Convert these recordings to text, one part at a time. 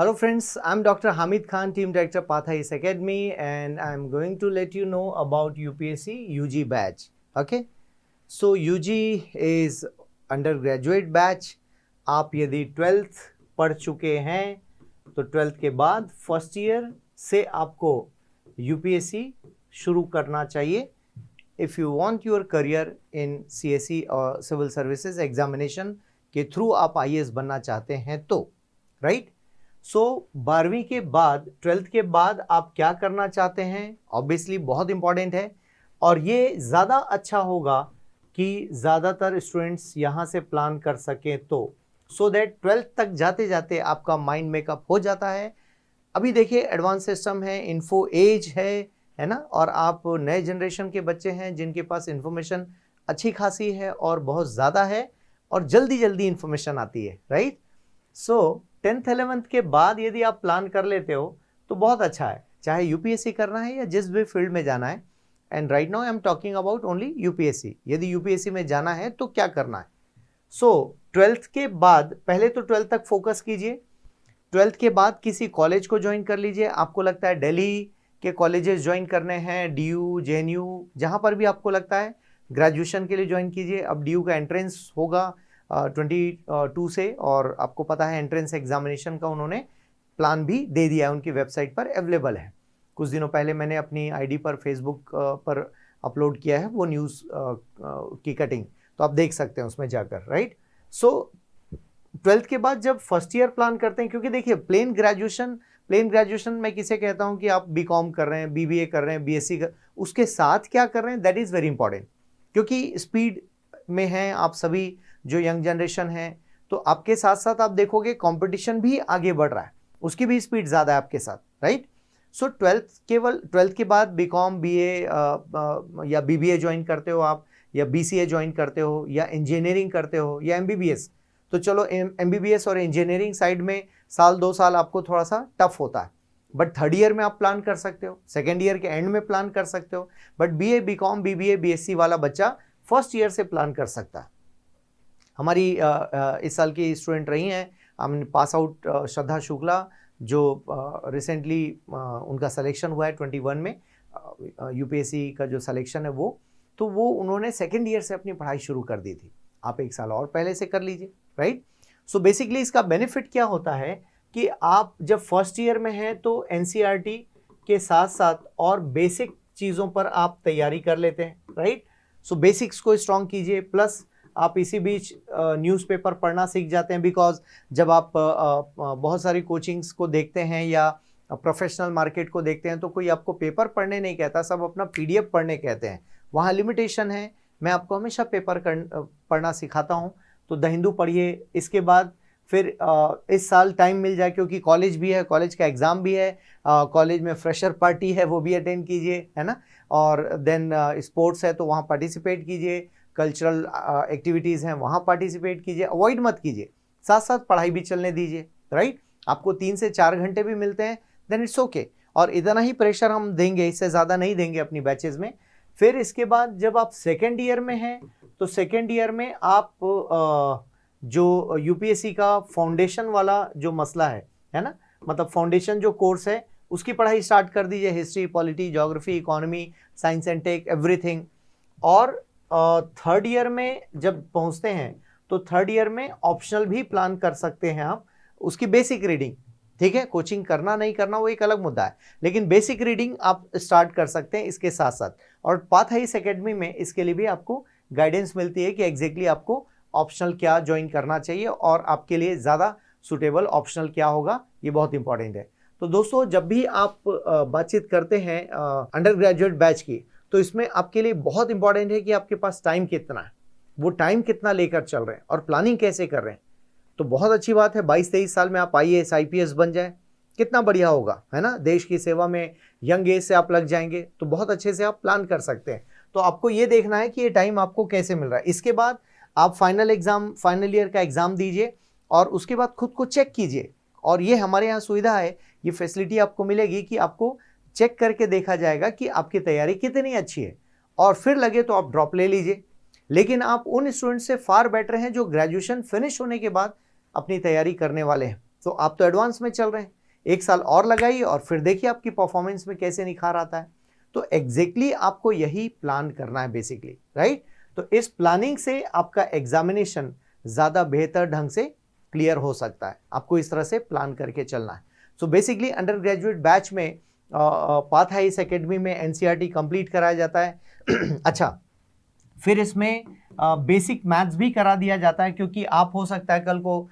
Hello friends, I'm Dr. Hamid Khan, Team Director Pathais Academy, and I'm going to let you know about UPSC UG batch. Okay, so UG is undergraduate batch. आप यदि 12th पढ़ चुके हैं तो 12th के बाद first year से आपको UPSC शुरू करना चाहिए. If you want your career in CSE और सिविल सर्विसेज एग्जामिनेशन के थ्रू आप IAS बनना चाहते हैं तो राइट. सो 12वीं के बाद 12th के बाद आप क्या करना चाहते हैं, ऑब्वियसली बहुत इंपॉर्टेंट है और ये ज़्यादा अच्छा होगा कि ज़्यादातर स्टूडेंट्स यहाँ से प्लान कर सकें तो सो दैट 12th तक जाते जाते आपका माइंड मेकअप हो जाता है. अभी देखिए एडवांस सिस्टम है, इन्फो एज है ना, और आप नए जनरेशन के बच्चे हैं जिनके पास इंफॉर्मेशन अच्छी खासी है और बहुत ज़्यादा है और जल्दी जल्दी इंफॉर्मेशन आती है राइट. सो 10th 11th के बाद यदि आप प्लान कर लेते हो तो बहुत अच्छा है, चाहे यूपीएससी करना है या जिस भी फील्ड में जाना है. And right now I am talking about only UPSC. यदि यूपीएससी में जाना है तो क्या करना है. सो 12th के बाद पहले तो 12th तक फोकस कीजिए. 12th के बाद किसी कॉलेज को ज्वाइन कर लीजिए. आपको लगता है दिल्ली के कॉलेजेस ज्वाइन करने हैं, DU JNU जहाँ पर भी आपको लगता है. ग्रेजुएशन के लिए ज्वाइन कीजिए. अब DU का एंट्रेंस होगा 22 से और आपको पता है एंट्रेंस एग्जामिनेशन का उन्होंने प्लान भी दे दिया है, उनकी वेबसाइट पर अवेलेबल है. कुछ दिनों पहले मैंने अपनी आईडी पर फेसबुक पर अपलोड किया है वो न्यूज़ की कटिंग, तो आप देख सकते हैं उसमें जाकर राइट. सो 12th के बाद जब फर्स्ट ईयर प्लान करते हैं, क्योंकि देखिए प्लेन ग्रेजुएशन मैं किसे कहता हूं कि आप BCom कर रहे हैं, BBA कर रहे हैं, BSc उसके साथ क्या कर रहे हैं, दैट इज़ वेरी इंपॉर्टेंट. क्योंकि स्पीड में हैं आप सभी जो यंग जनरेशन है, तो आपके साथ साथ आप देखोगे कंपटीशन भी आगे बढ़ रहा है, उसकी भी स्पीड ज़्यादा है आपके साथ राइट. सो 12th के बाद BCom BA या BBA ज्वाइन करते हो आप, या BCA ज्वाइन करते हो, या इंजीनियरिंग करते हो, या MBBS. तो चलो MBBS और इंजीनियरिंग साइड में साल 2 साल आपको थोड़ा सा टफ होता है, बट थर्ड ईयर में आप प्लान कर सकते हो, सेकेंड ईयर के एंड में प्लान कर सकते हो. But BA BCom BBA BSc वाला बच्चा फर्स्ट ईयर से प्लान कर सकता है. हमारी इस साल की स्टूडेंट रही हैं, हमने पास आउट श्रद्धा शुक्ला, जो रिसेंटली उनका सिलेक्शन हुआ है 21 में UPSC का जो सिलेक्शन है वो, तो वो उन्होंने सेकेंड ईयर से अपनी पढ़ाई शुरू कर दी थी. आप एक साल और पहले से कर लीजिए राइट. सो बेसिकली इसका बेनिफिट क्या होता है कि आप जब फर्स्ट ईयर में हैं तो NCERT के साथ साथ और बेसिक चीज़ों पर आप तैयारी कर लेते हैं राइट. सो बेसिक्स को स्ट्रॉन्ग कीजिए, प्लस आप इसी बीच न्यूज़पेपर पढ़ना सीख जाते हैं. बिकॉज जब आप बहुत सारी कोचिंग्स को देखते हैं या प्रोफेशनल मार्केट को देखते हैं तो कोई आपको पेपर पढ़ने नहीं कहता, सब अपना PDF पढ़ने कहते हैं. वहाँ लिमिटेशन है. मैं आपको हमेशा पेपर पढ़ना सिखाता हूँ. तो द हिंदू पढ़िए. इसके बाद फिर इस साल टाइम मिल जाए क्योंकि कॉलेज भी है, कॉलेज का एग्ज़ाम भी है, कॉलेज में फ्रेशर पार्टी है वो भी अटेंड कीजिए है ना, और देन स्पोर्ट्स है तो वहाँ पार्टिसिपेट कीजिए, कल्चरल एक्टिविटीज़ हैं वहाँ पार्टिसिपेट कीजिए, अवॉइड मत कीजिए, साथ साथ पढ़ाई भी चलने दीजिए राइट. आपको 3 से 4 घंटे भी मिलते हैं देन इट्स ओके. और इतना ही प्रेशर हम देंगे, इससे ज़्यादा नहीं देंगे अपनी बैचेज़ में. फिर इसके बाद जब आप सेकेंड ईयर में हैं तो सेकेंड ईयर में आप जो UPSC का फाउंडेशन वाला जो मसला है ना, मतलब फाउंडेशन जो कोर्स है उसकी पढ़ाई स्टार्ट कर दीजिए. History, polity, geography, economy, science and tech, everything. और थर्ड ईयर में जब पहुंचते हैं तो थर्ड ईयर में ऑप्शनल भी प्लान कर सकते हैं आप. उसकी बेसिक रीडिंग, ठीक है, कोचिंग करना नहीं करना वो एक अलग मुद्दा है, लेकिन बेसिक रीडिंग आप स्टार्ट कर सकते हैं इसके साथ साथ. और पाथाइस एकेडमी में इसके लिए भी आपको गाइडेंस मिलती है कि एग्जैक्टली आपको ऑप्शनल क्या ज्वाइन करना चाहिए और आपके लिए ज़्यादा सुटेबल ऑप्शनल क्या होगा, ये बहुत इंपॉर्टेंट है. तो दोस्तों जब भी आप बातचीत करते हैं अंडर ग्रेजुएट बैच की, तो इसमें आपके लिए बहुत इंपॉर्टेंट है कि आपके पास टाइम कितना है, वो टाइम कितना लेकर चल रहे हैं और प्लानिंग कैसे कर रहे हैं. तो बहुत अच्छी बात है 22-23 साल में आप IAS IPS बन जाए, कितना बढ़िया होगा है ना. देश की सेवा में यंग एज से आप लग जाएंगे तो बहुत अच्छे से आप प्लान कर सकते हैं. तो आपको ये देखना है कि ये टाइम आपको कैसे मिल रहा है. इसके बाद आप फाइनल ईयर का एग्ज़ाम दीजिए और उसके बाद खुद को चेक कीजिए. और ये हमारे यहाँ सुविधा है, ये फैसिलिटी आपको मिलेगी कि आपको चेक करके देखा जाएगा कि आपकी तैयारी कितनी अच्छी है, और फिर लगे तो आप ड्रॉप ले लीजिए. लेकिन आप उन स्टूडेंट से फार बेटर हैं जो ग्रेजुएशन फिनिश होने के बाद अपनी तैयारी करने वाले हैं. तो आप तो एडवांस में चल रहे हैं, 1 साल और लगाइए और फिर देखिए आपकी परफॉर्मेंस में कैसे निखार आता है। तो एग्जैक्टली आपको यही प्लान करना है बेसिकली, राइट। तो इस प्लानिंग से आपका एग्जामिनेशन ज़्यादा बेहतर ढंग से क्लियर हो सकता है। आपको इस तरह से प्लान करके चलना है। So basically under graduate batch में पाथ हाइस एकेडमी में एनसीईआरटी कंप्लीट कराया जाता है। अच्छा, फिर इसमें बेसिक मैथ्स भी करा दिया जाता है, क्योंकि आप हो सकता है कल को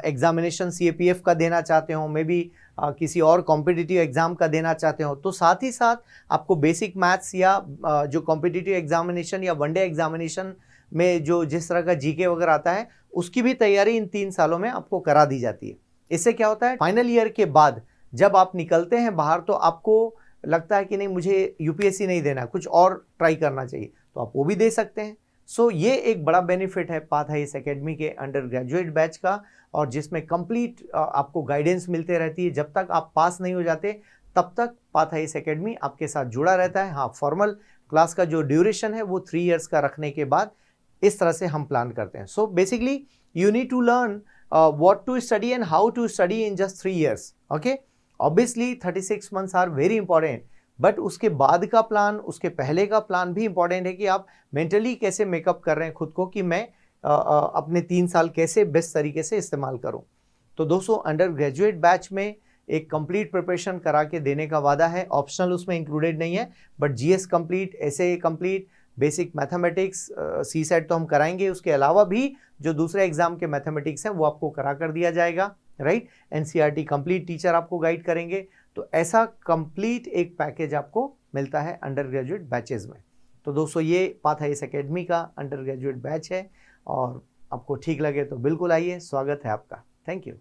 एग्जामिनेशन सीएपीएफ का देना चाहते हो, मे बी किसी और कॉम्पिटिटिव एग्जाम का देना चाहते हो, तो साथ ही साथ आपको बेसिक मैथ्स या जो कॉम्पिटिटिव एग्जामिनेशन या वनडे एग्जामिनेशन में जो जिस तरह का जीके वगैरह आता है, उसकी भी तैयारी इन 3 सालों में आपको करा दी जाती है। इससे क्या होता है, फाइनल ईयर के बाद जब आप निकलते हैं बाहर, तो आपको लगता है कि नहीं मुझे यूपीएससी नहीं देना, कुछ और ट्राई करना चाहिए, तो आप वो भी दे सकते हैं। सो ये एक बड़ा बेनिफिट है पाथ हाइस एकेडमी के अंडर ग्रेजुएट बैच का, और जिसमें कंप्लीट आपको गाइडेंस मिलते रहती है। जब तक आप पास नहीं हो जाते तब तक पाथ हाइस एकेडमी आपके साथ जुड़ा रहता है। हाँ, फॉर्मल क्लास का जो ड्यूरेशन है वो 3 इयर्स का रखने के बाद इस तरह से हम प्लान करते हैं। So basically you need to learn what to study and how to study in just 3 years. Okay, obviously 36 months are very important, but उसके बाद का प्लान, उसके पहले का प्लान भी इंपॉर्टेंट है कि आप मेंटली कैसे मेकअप कर रहे हैं खुद को कि मैं अपने 3 साल कैसे बेस्ट तरीके से इस्तेमाल करूं। तो दोस्तों, अंडर ग्रेजुएट बैच में एक कंप्लीट प्रिपरेशन करा के देने का वादा है। ऑप्शनल उसमें इंक्लूडेड नहीं है, but GS complete, SA complete, basic mathematics, CSAT तो हम कराएंगे, उसके अलावा भी जो दूसरे एग्जाम के मैथमेटिक्स हैं वो आपको करा कर दिया जाएगा, राइट। एनसीईआरटी कंप्लीट टीचर आपको गाइड करेंगे। तो ऐसा कंप्लीट एक पैकेज आपको मिलता है अंडर ग्रेजुएट बैचेज में। तो दोस्तों, ये पाथ हाइस एकेडमी का अंडर ग्रेजुएट बैच है, और आपको ठीक लगे तो बिल्कुल आइए, स्वागत है आपका। Thank you.